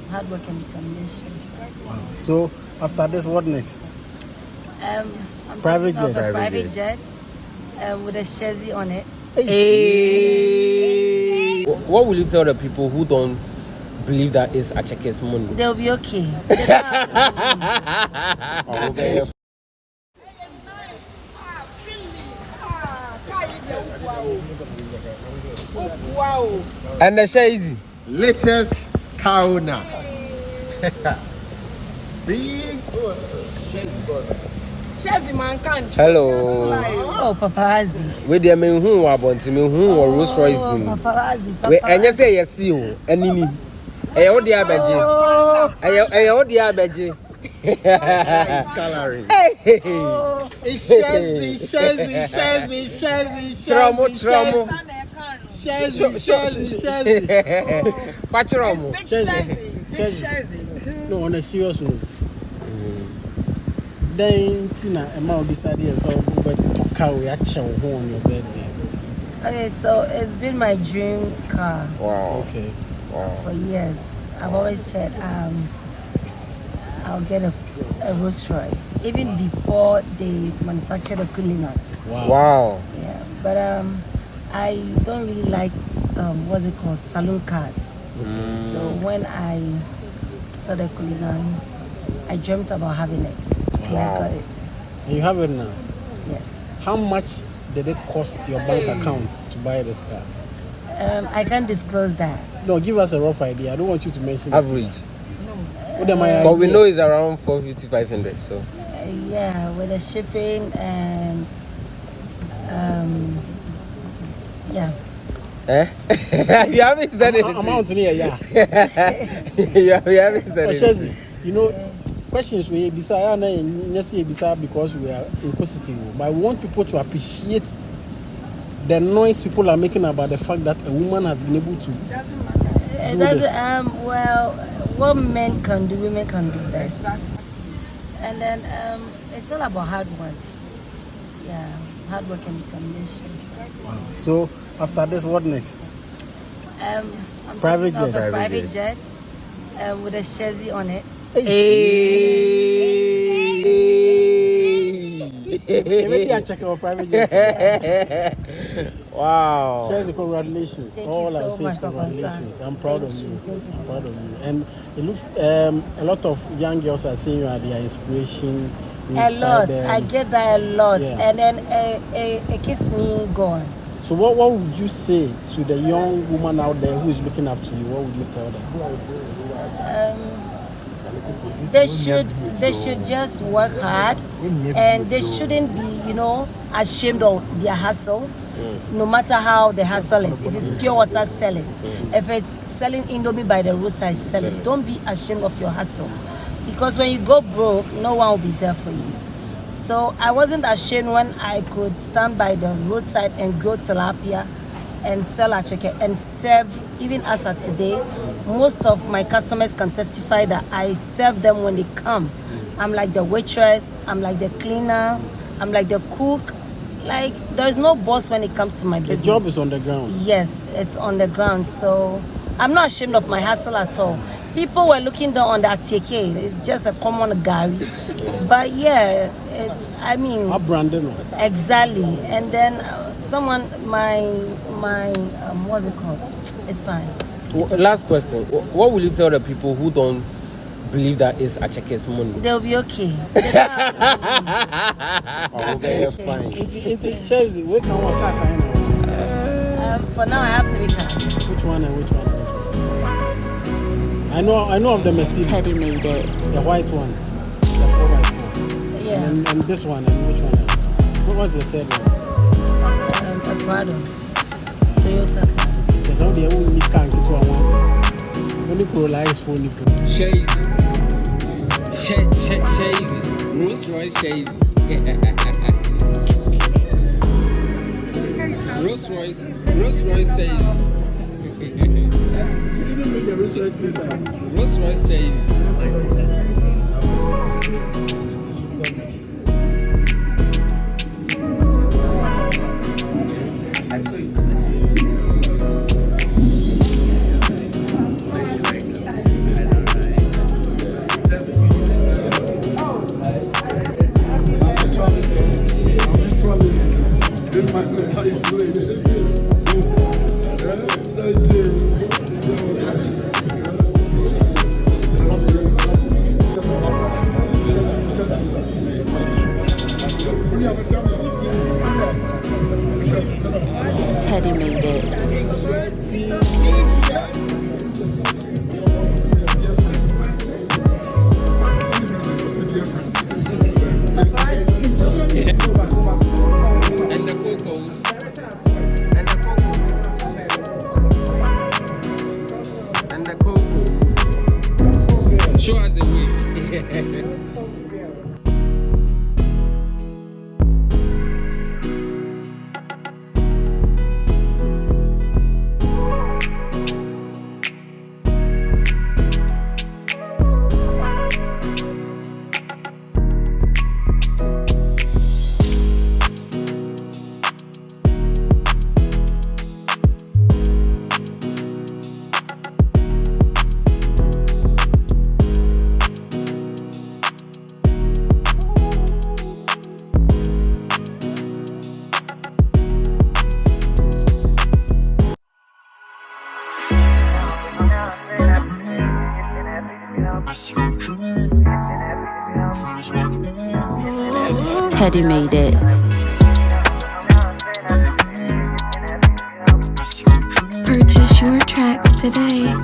hard work and determination. Wow. So after this, what next? I'm Private thinking of jet. a private jet with a chassis on it. Hey. What will you tell the people who don't believe that it's Atseke's money? They'll be okay. Wow. And the Shazy. Latest Kauna. Big Chazzy man can't. Hello. Oh, paparazzi. Where the men who are born to me who are Rolls Royce. Paparazzi. And you say yes, you and Nini. Ayo dia beji. Ayo dia beji. It's coloring. Hey. It's Shazzy. Tromo. Shazzy. Patromo. Chazzy. No, on a serious note. Then Tina and Mao decided so but to carry a child on your birthday. Okay, so it's been my dream car Wow. Okay. Wow. for years. I've always said I'll get a Rolls Royce, even before they manufactured the Cullinan. Wow. Yeah, but I don't really like what's it called, saloon cars. So when I saw the Cullinan, I dreamt about having it. And I got it. And you have it now. Yes. How much did it cost your bank account to buy this car? I can't disclose that. No, give us a rough idea. I don't want you to mention Average. But we know it's around 450-500. So. Yeah, with the shipping and yeah. You haven't said anything. Amount near, yeah. You haven't said anything. You know, questions we beside because we are inquisitive, but we want people to appreciate the noise people are making about the fact that a woman has been able to do this. Well, what men can do, women can do best. And then it's all about hard work. Yeah, hard work and determination. Wow. So after this, what next? I'm Private thinking of jet. a private jet with a chassis on it. Everything I check out private jet. Wow. Chelsea, congratulations. Thank All you I so say is much, congratulations. I'm proud of you. Thank you. I'm proud of you. And it looks a lot of young girls are saying you are their inspiration. You A inspire lot. them. I get that a lot. Yeah. And then it keeps me going. So what would you say to the young woman out there who is looking up to you? What would you tell them? They should just work hard, and they shouldn't be, ashamed of their hustle, no matter how the hustle is. If it's pure water, sell it. If it's selling Indomie by the roadside, sell it. Don't be ashamed of your hustle, because when you go broke, no one will be there for you. So I wasn't ashamed when I could stand by the roadside and grow tilapia and sell Atseke and serve. Even as of today, most of my customers can testify that I serve them when they come. I'm like the waitress, I'm like the cleaner, I'm like the cook. Like, there's no boss when it comes to my business. The job is on the ground. Yes, it's on the ground. So I'm not ashamed of my hustle at all. People were looking down on the Atseke. It's just a common gari. But yeah, How branded? exactly. And then someone, what's it called? It's fine. Last question. What will you tell the people who don't believe that it's Atseke's money? They'll be okay. They're fine. It's Chelsea. Wait, now what car sign now? For now, I have 3 cars. Which one and which one? I know of the Mercedes. Teddy made it. The white one. The 4x4. Yeah. And this one and which one else? What was the third one? A Prado. Toyota. There's only a only car to one. Only Corolla is for only. Shazy. Rolls Royce Shazy. Rolls Royce Shazy. Rolls Royce Shazy. Show us the way. Teddy made it. Purchase your tracks today.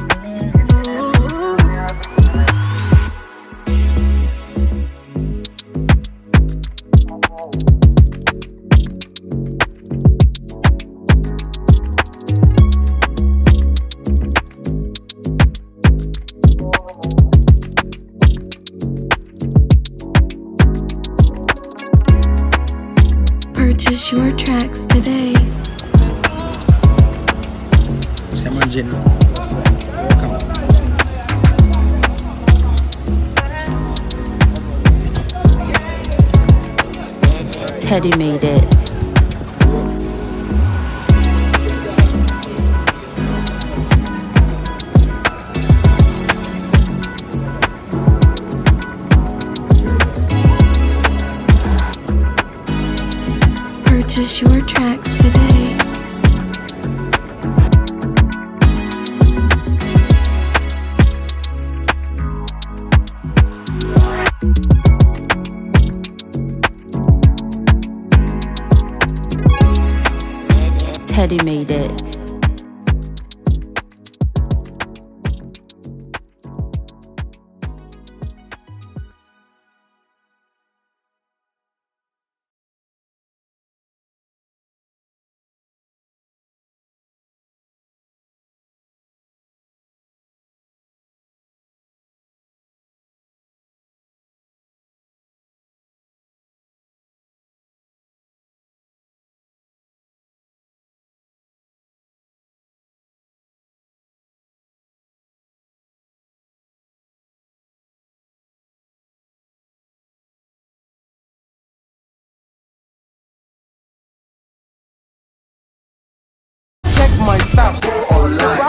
Purchase your tracks today. Teddy made it. Purchase your tracks today. Teddy made it. Check my stuff online.